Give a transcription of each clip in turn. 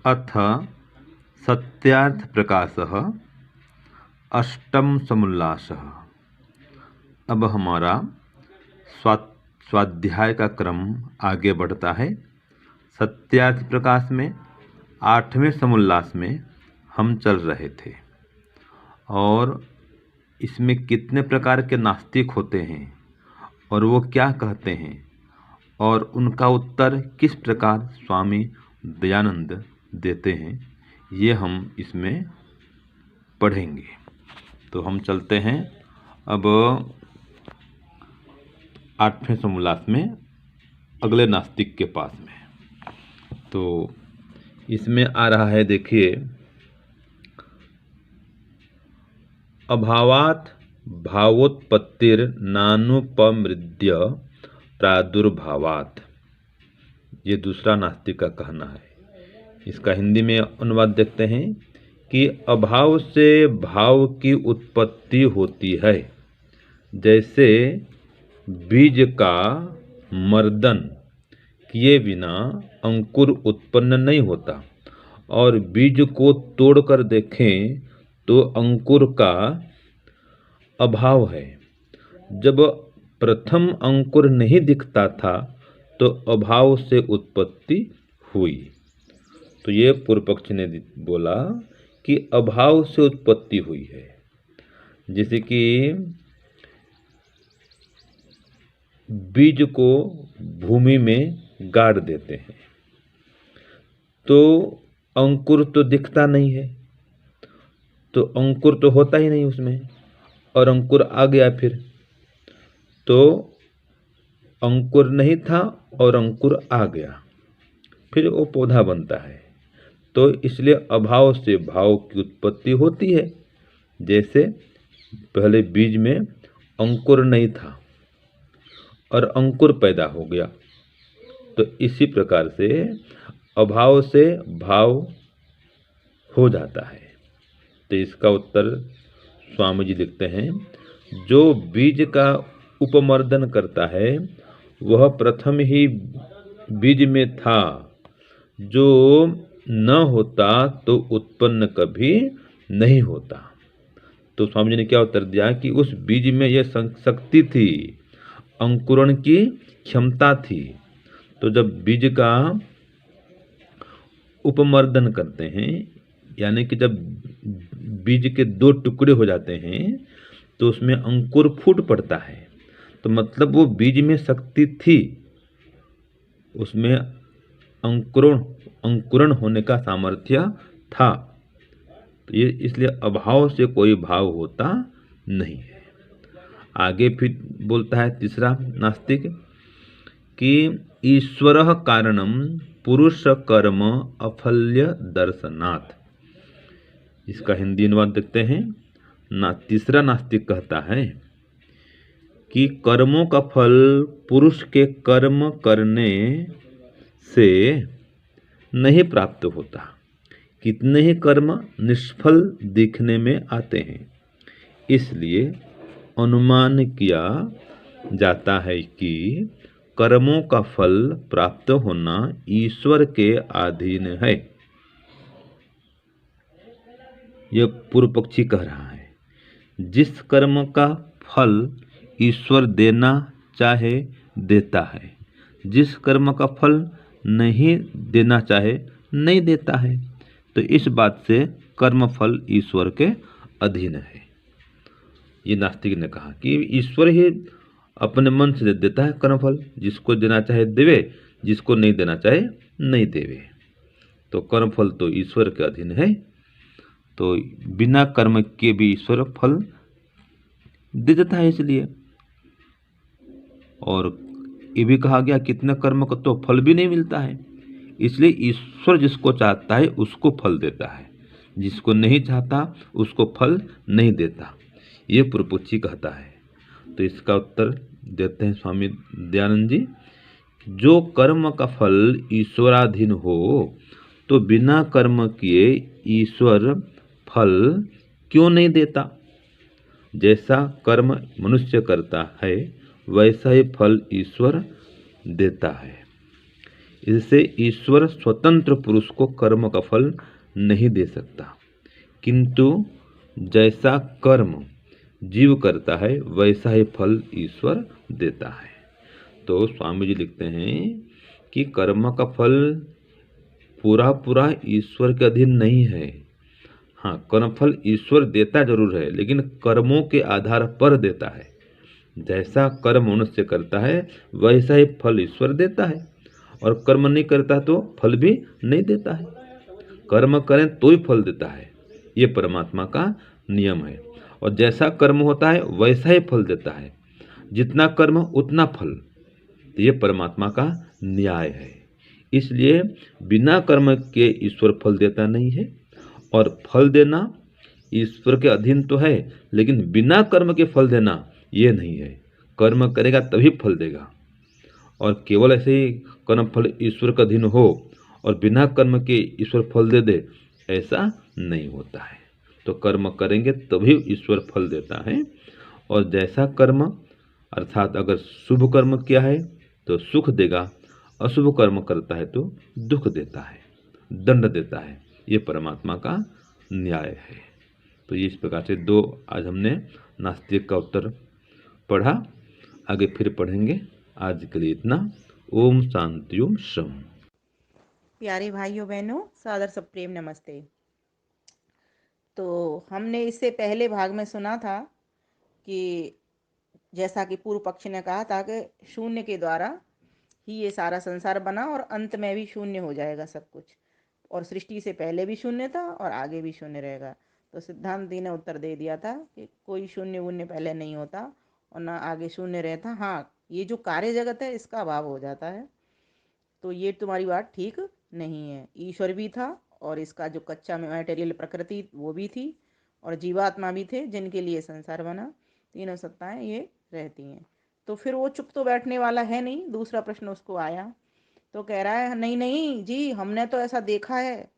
अथ सत्यार्थ प्रकाशः अष्टम समुल्लासः। अब हमारा स्वाध्याय का क्रम आगे बढ़ता है। सत्यार्थ प्रकाश में 8वें समुल्लास में हम चल रहे थे और इसमें कितने प्रकार के नास्तिक होते हैं और वो क्या कहते हैं और उनका उत्तर किस प्रकार स्वामी दयानंद देते हैं, ये हम इसमें पढ़ेंगे। तो हम चलते हैं अब 8वें समुल्लास में अगले नास्तिक के पास में। तो इसमें आ रहा है, देखिए, अभावात् भावोत्पत्तिर नानुपमृद्य प्रादुर्भावात्। ये दूसरा नास्तिक का कहना है। इसका हिंदी में अनुवाद देखते हैं कि अभाव से भाव की उत्पत्ति होती है। जैसे बीज का मर्दन किए बिना अंकुर उत्पन्न नहीं होता और बीज को तोड़कर देखें तो अंकुर का अभाव है। जब प्रथम अंकुर नहीं दिखता था तो अभाव से उत्पत्ति हुई। तो ये पूर्व पक्ष ने बोला कि अभाव से उत्पत्ति हुई है। जैसे कि बीज को भूमि में गाड़ देते हैं तो अंकुर तो दिखता नहीं है, तो अंकुर तो होता ही नहीं उसमें, और अंकुर आ गया फिर तो अंकुर नहीं था और अंकुर आ गया, फिर वो पौधा बनता है। तो इसलिए अभाव से भाव की उत्पत्ति होती है। जैसे पहले बीज में अंकुर नहीं था और अंकुर पैदा हो गया, तो इसी प्रकार से अभाव से भाव हो जाता है। तो इसका उत्तर स्वामी जी लिखते हैं, जो बीज का उपमर्दन करता है वह प्रथम ही बीज में था, जो न होता तो उत्पन्न कभी नहीं होता। तो स्वामी जी ने क्या उत्तर दिया कि उस बीज में यह शक्ति थी, अंकुरण की क्षमता थी। तो जब बीज का उपमर्दन करते हैं, यानी कि जब बीज के 2 टुकड़े हो जाते हैं तो उसमें अंकुर फूट पड़ता है। तो मतलब वो बीज में शक्ति थी, उसमें अंकुरण होने का सामर्थ्य था। तो ये इसलिए अभाव से कोई भाव होता नहीं है। आगे फिर बोलता है तीसरा नास्तिक कि ईश्वरः कारणम पुरुष कर्म अफल्य दर्शनात्। इसका हिंदी अनुवाद देखते हैं। तीसरा नास्तिक कहता है कि कर्मों का फल पुरुष के कर्म करने से नहीं प्राप्त होता। कितने ही कर्म निष्फल दिखने में आते हैं। इसलिए अनुमान किया जाता है कि कर्मों का फल प्राप्त होना ईश्वर के अधीन है। यह पूर्व पक्षी कह रहा है, जिस कर्म का फल ईश्वर देना चाहे देता है, जिस कर्म का फल नहीं देना चाहे नहीं देता है। तो इस बात से कर्म फल ईश्वर के अधीन है। ये नास्तिक ने कहा कि ईश्वर ही अपने मन से दे देता है कर्मफल, जिसको देना चाहे देवे, जिसको नहीं देना चाहे नहीं देवे। तो कर्मफल तो ईश्वर के अधीन है। तो बिना कर्म के भी ईश्वर फल दे देता है। इसलिए और ये भी कहा गया कितने कर्म को तो फल भी नहीं मिलता है। इसलिए ईश्वर जिसको चाहता है उसको फल देता है, जिसको नहीं चाहता उसको फल नहीं देता। ये पूर्वपक्षी कहता है। तो इसका उत्तर देते हैं स्वामी दयानंद जी, जो कर्म का फल ईश्वराधीन हो तो बिना कर्म किए ईश्वर फल क्यों नहीं देता। जैसा कर्म मनुष्य करता है वैसा ही फल ईश्वर देता है। इससे ईश्वर स्वतंत्र पुरुष को कर्म का फल नहीं दे सकता, किंतु जैसा कर्म जीव करता है वैसा ही फल ईश्वर देता है। तो स्वामी जी लिखते हैं कि कर्म का फल पूरा पूरा ईश्वर के अधीन नहीं है। हाँ, कर्मफल ईश्वर देता जरूर है, लेकिन कर्मों के आधार पर देता है। जैसा कर्म मनुष्य करता है वैसा ही फल ईश्वर देता है, और कर्म नहीं करता तो फल भी नहीं देता है। कर्म करें तो ही फल देता है, ये परमात्मा का नियम है। और जैसा कर्म होता है वैसा ही फल देता है, जितना कर्म उतना फल, तो ये परमात्मा का न्याय है। इसलिए बिना कर्म के ईश्वर फल देता नहीं है, और फल देना ईश्वर के अधीन तो है, लेकिन बिना कर्म के फल देना ये नहीं है। कर्म करेगा तभी फल देगा, और केवल ऐसे ही कर्म फल ईश्वर का अधीन हो और बिना कर्म के ईश्वर फल दे दे, ऐसा नहीं होता है। तो कर्म करेंगे तभी ईश्वर फल देता है। और जैसा कर्म, अर्थात अगर शुभ कर्म किया है तो सुख देगा, अशुभ कर्म करता है तो दुख देता है, दंड देता है। ये परमात्मा का न्याय है। तो इस प्रकार से दो आज हमने नास्तिक का उत्तर पढ़ा, आगे फिर पढ़ेंगे। आज के लिए इतना। ओम शांति ओम शम। प्यारे भाइयों बहनों, सादर सब प्रेम नमस्ते। तो हमने इससे पहले भाग में सुना था कि जैसा कि पूर्व पक्ष ने कहा था कि शून्य के द्वारा ही ये सारा संसार बना और अंत में भी शून्य हो जाएगा सब कुछ, और सृष्टि से पहले भी शून्य था और आगे भी शून्य रहेगा। तो सिद्धांति ने उत्तर दे दिया था कि कोई शून्य वून्य पहले नहीं होता और ना आगे शून्य रहता। हाँ, ये जो कार्य जगत है इसका अभाव हो जाता है। तो ये तुम्हारी बात ठीक नहीं है। ईश्वर भी था और इसका जो कच्चा मटेरियल प्रकृति वो भी थी, और जीवात्मा भी थे जिनके लिए संसार बना। तीनों सत्ताएं ये रहती हैं। तो फिर वो चुप तो बैठने वाला है नहीं। दूसरा प्रश्न उसको आया तो कह रहा है नहीं नहीं जी, हमने तो ऐसा देखा है।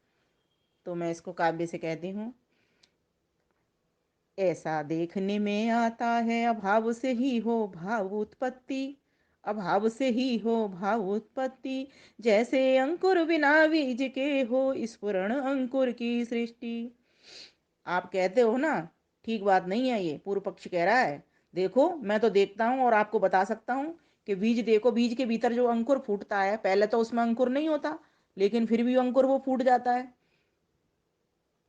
तो मैं इसको काव्य से कहती हूँ, ऐसा देखने में आता है अभाव से ही हो भाव उत्पत्ति, अभाव से ही हो भाव उत्पत्ति, जैसे अंकुर बिना बीज के हो स्फुरण अंकुर की सृष्टि। आप कहते हो ना, ठीक बात नहीं है। ये पूर्व पक्ष कह रहा है देखो मैं तो देखता हूँ और आपको बता सकता हूँ कि बीज देखो, बीज के भीतर जो अंकुर फूटता है पहले तो उसमें अंकुर नहीं होता, लेकिन फिर भी अंकुर वो फूट जाता है।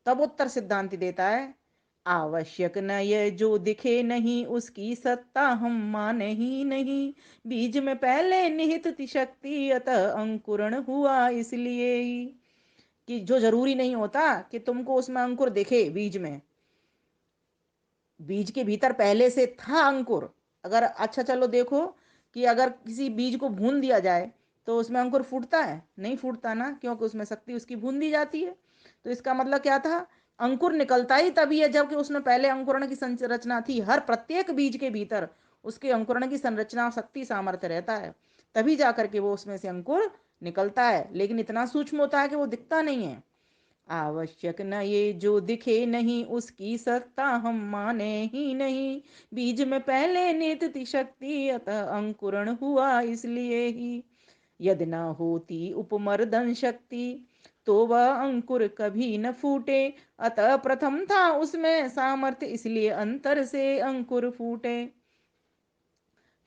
तब उत्तर सिद्धांति देता है, आवश्यक न ये जो दिखे नहीं उसकी सत्ता हम माने ही नहीं, बीज में पहले निहित थी शक्ति अतः अंकुरण हुआ इसलिए ही। कि जो जरूरी नहीं होता कि तुमको उसमें अंकुर दिखे, बीज में, बीज के भीतर पहले से था अंकुर। अगर अच्छा चलो देखो कि अगर किसी बीज को भून दिया जाए तो उसमें अंकुर फूटता है? नहीं फूटता ना, क्योंकि उसमें शक्ति उसकी भून दी जाती है। तो इसका मतलब क्या था, अंकुर निकलता ही तभी है जबकि उसमें पहले अंकुरण की संरचना थी। हर प्रत्येक बीज के भीतर उसके अंकुरण की संरचना, शक्ति, सामर्थ्य रहता है, तभी जाकर के वो उसमें से अंकुर निकलता है। लेकिन इतना सूक्ष्म होता है कि वो दिखता नहीं है। आवश्यक न ये जो दिखे नहीं उसकी सत्ता हम माने ही नहीं, बीज में पहले नित थी शक्ति अतः अंकुरण हुआ इसलिए ही। यदि न होती उपमर्दन शक्ति तो वह अंकुर कभी न फूटे, अतः प्रथम था उसमें सामर्थ्य इसलिए अंतर से अंकुर फूटे।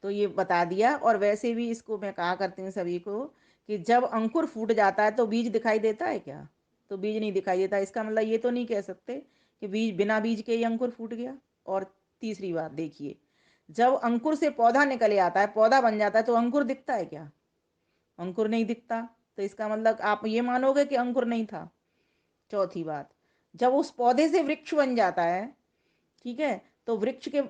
तो ये बता दिया। और वैसे भी इसको मैं कहा करती हूँ सभी को कि जब अंकुर फूट जाता है तो बीज दिखाई देता है क्या? तो बीज नहीं दिखाई देता। इसका मतलब ये तो नहीं कह सकते कि बीज, बिना बीज के ही अंकुर फूट गया। और तीसरी बात देखिए, जब अंकुर से पौधा निकले आता है, पौधा बन जाता है, तो अंकुर दिखता है क्या? अंकुर नहीं दिखता। तो इसका मतलब आप ये मानोगे कि अंकुर नहीं था। चौथी बात, जब उस पौधे से वृक्ष बन जाता है, ठीक है, तो वृक्ष के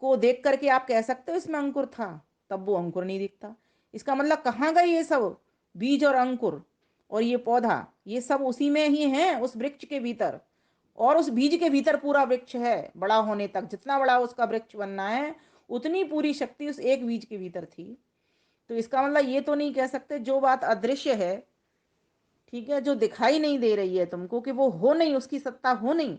को देख करके आप कह सकते हो इसमें अंकुर था, तब वो अंकुर नहीं दिखता। इसका मतलब कहाँ गए ये सब बीज और अंकुर और ये पौधा? ये सब उसी में ही है, उस वृक्ष के भीतर। और उस बीज के भीतर पूरा वृक्ष है, बड़ा होने तक जितना बड़ा उसका वृक्ष बनना है उतनी पूरी शक्ति उस एक बीज के भीतर थी। तो इसका मतलब ये तो नहीं कह सकते जो बात अदृश्य है, ठीक है, जो दिखाई नहीं दे रही है तुमको, कि वो हो नहीं, उसकी सत्ता हो नहीं,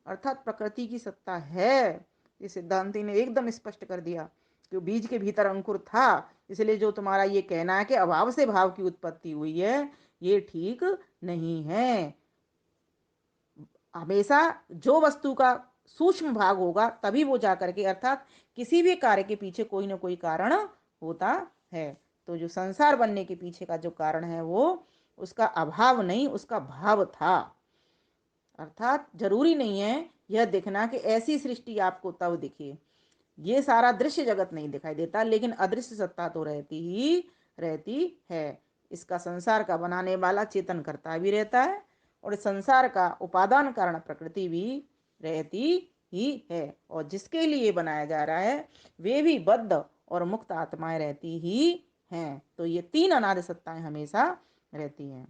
अर्थात प्रकृति की सत्ता है। ये सिद्धांति ने एकदम स्पष्ट कर दिया कि बीज के भीतर अंकुर था इसलिए जो तुम्हारा ये कहना है कि अभाव से भाव की उत्पत्ति हुई है, ये ठीक नहीं है। हमेशा जो वस्तु का सूक्ष्म भाग होगा तभी वो जाकर के, अर्थात किसी भी कार्य के पीछे कोई ना कोई कारण होता है। तो जो संसार बनने के पीछे का जो कारण है वो उसका अभाव नहीं, उसका भाव था। अर्थात जरूरी नहीं है यह दिखना कि ऐसी सृष्टि आपको तब दिखे। ये सारा दृश्य जगत नहीं दिखाई देता, लेकिन अदृश्य सत्ता तो रहती है। इसका संसार का बनाने वाला चेतन करता भी रहता है, और संसार का उपादान कारण प्रकृति भी रहती ही है, और जिसके लिए बनाया जा रहा है वे भी बद्ध और मुक्त आत्माएं रहती ही हैं। तो ये तीन अनादि सत्ताएं हमेशा रहती हैं।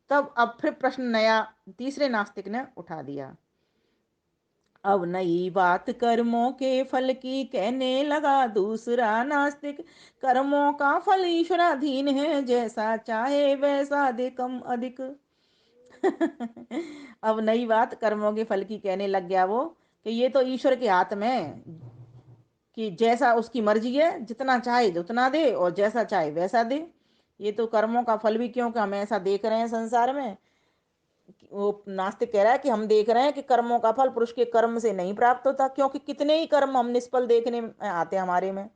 तब अब फिर प्रश्न नया तीसरे नास्तिक ने उठा दिया। अब नई बात कर्मों के फल की कहने लगा दूसरा नास्तिक। कर्मों का फल ईश्वराधीन है, जैसा चाहे वैसा दे कम अधिक। अब नई बात कर्मों के फल की कहने लग गया वो, कि ये तो ईश्वर के हाथ में है, कि जैसा उसकी मर्जी है, जितना चाहे उतना दे और जैसा चाहे वैसा दे। ये तो कर्मों का फल भी, क्योंकि हम ऐसा देख रहे हैं संसार में, वो नास्तिक कह रहा है कि हम देख रहे हैं कि कर्मों का फल पुरुष के कर्म से नहीं प्राप्त होता, क्योंकि कितने ही कर्म हम निष्फल देखने में आते हैं हमारे में।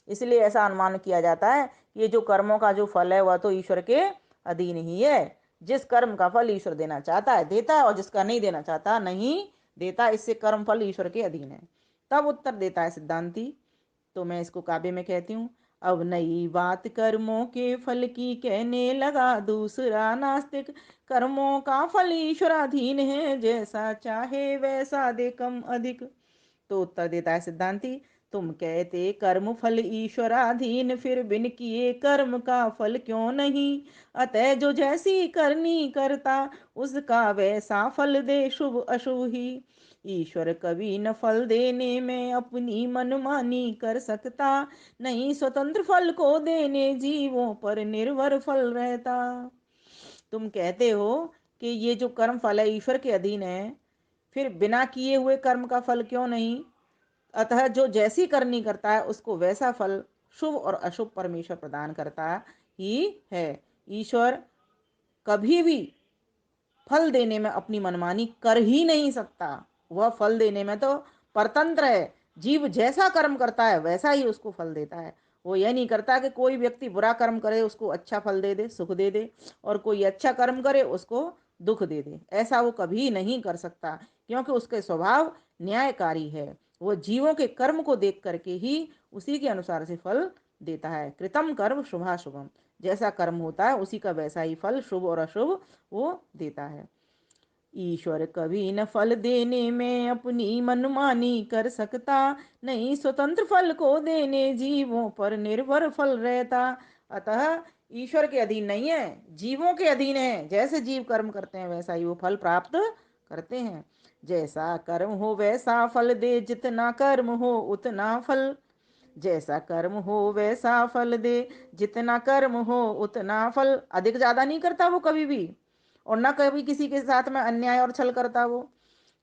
इसलिए ऐसा अनुमान किया जाता है कि ये जो कर्मों का जो फल है वह तो ईश्वर के अधीन ही है। जिस कर्म का फल ईश्वर देना चाहता है देता है, और जिसका नहीं देना चाहता नहीं देता। इससे कर्म फल ईश्वर के अधीन है। तब उत्तर देता है सिद्धांती, तो मैं इसको काव्य में कहती हूँ। अब नई बात कर्मों के फल की कहने लगा दूसरा नास्तिक। कर्मों का फल ईश्वराधीन है, जैसा चाहे वैसा दे कम अधिक। तो उत्तर देता है सिद्धांती, तुम कहते कर्म फल ईश्वराधीन, फिर बिन किए कर्म का फल क्यों नहीं। अतः जो जैसी करनी करता, उसका वैसा फल दे शुभ अशुभ ही। ईश्वर कभी न फल देने में अपनी मनमानी कर सकता, नहीं स्वतंत्र फल को देने जीवों पर निर्भर फल रहता। तुम कहते हो कि ये जो कर्म फल है ईश्वर के अधीन है, फिर बिना किए हुए कर्म का फल क्यों नहीं। अतः जो जैसी करनी करता है उसको वैसा फल शुभ और अशुभ परमेश्वर प्रदान करता ही है। ईश्वर कभी भी फल देने में अपनी मनमानी कर ही नहीं सकता। वह फल देने में तो परतंत्र है। जीव जैसा कर्म करता है वैसा ही उसको फल देता है। वो यह नहीं करता कि कोई व्यक्ति बुरा कर्म करे उसको अच्छा फल दे दे, सुख दे दे, और कोई अच्छा कर्म करे उसको दुख दे दे। ऐसा वो कभी नहीं कर सकता, क्योंकि उसके स्वभाव न्यायकारी है। वो जीवों के कर्म को देख करके ही उसी के अनुसार से फल देता है। कृतम कर्म शुभाशुभम, जैसा कर्म होता है उसी का वैसा ही फल शुभ और अशुभ वो देता है। ईश्वर कभी न फल देने में अपनी मनमानी कर सकता, नहीं स्वतंत्र फल को देने जीवों पर निर्भर फल रहता। अतः ईश्वर के अधीन नहीं है, जीवों के अधीन है। जैसे जीव कर्म करते हैं वैसा ही वो फल प्राप्त करते हैं। जैसा कर्म हो वैसा फल दे, जितना कर्म हो उतना फल। जैसा कर्म हो वैसा फल दे, जितना कर्म हो उतना फल। अधिक ज्यादा नहीं करता वो कभी भी, और न कभी किसी के साथ में अन्याय और छल करता वो।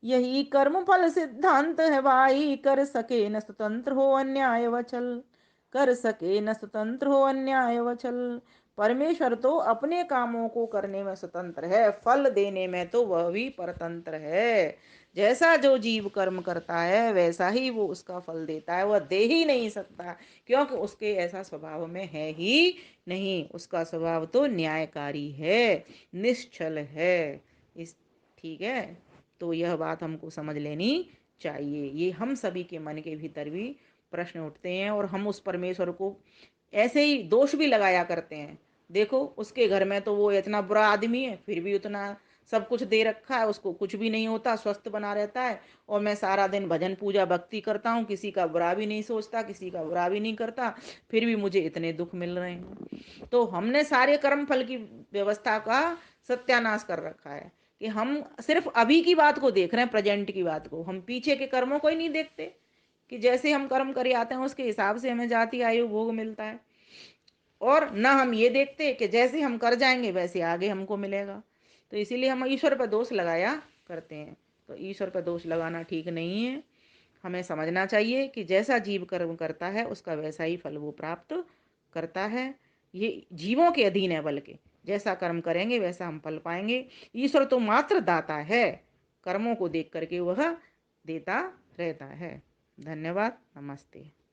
यही कर्म फल सिद्धांत है भाई, कर सके न स्वतंत्र हो अन्याय व छल। कर सके न स्वतंत्र हो अन्याय व छल। परमेश्वर तो अपने कामों को करने में स्वतंत्र है, फल देने में तो वह भी परतंत्र है। जैसा जो जीव कर्म करता है वैसा ही वो उसका फल देता है, वह दे ही नहीं सकता, क्योंकि उसके ऐसा स्वभाव में है ही नहीं। उसका स्वभाव तो न्यायकारी है, निश्चल है। इस ठीक है, तो यह बात हमको समझ लेनी चाहिए। ये हम सभी के मन के भीतर भी प्रश्न उठते हैं, और हम उस परमेश्वर को ऐसे ही दोष भी लगाया करते हैं। देखो उसके घर में तो वो इतना बुरा आदमी है, फिर भी उतना सब कुछ दे रखा है, उसको कुछ भी नहीं होता, स्वस्थ बना रहता है। और मैं सारा दिन भजन पूजा भक्ति करता हूँ, किसी का बुरा भी नहीं सोचता, किसी का बुरा भी नहीं करता, फिर भी मुझे इतने दुख मिल रहे हैं। तो हमने सारे कर्म फल की व्यवस्था का सत्यानाश कर रखा है, कि हम सिर्फ अभी की बात को देख रहे हैं, प्रेजेंट की बात को। हम पीछे के कर्मों को ही नहीं देखते, कि जैसे हम कर्म करे आते हैं उसके हिसाब से हमें जाति आयु भोग मिलता है। और ना हम ये देखते कि जैसे हम कर जाएंगे वैसे आगे हमको मिलेगा। तो इसीलिए हम ईश्वर पर दोष लगाया करते हैं। तो ईश्वर पर दोष लगाना ठीक नहीं है। हमें समझना चाहिए कि जैसा जीव कर्म करता है उसका वैसा ही फल वो प्राप्त करता है। ये जीवों के अधीन है, बल्कि जैसा कर्म करेंगे वैसा हम फल पाएंगे। ईश्वर तो मात्र दाता है, कर्मों को देख करके वह देता रहता है। धन्यवाद, नमस्ते।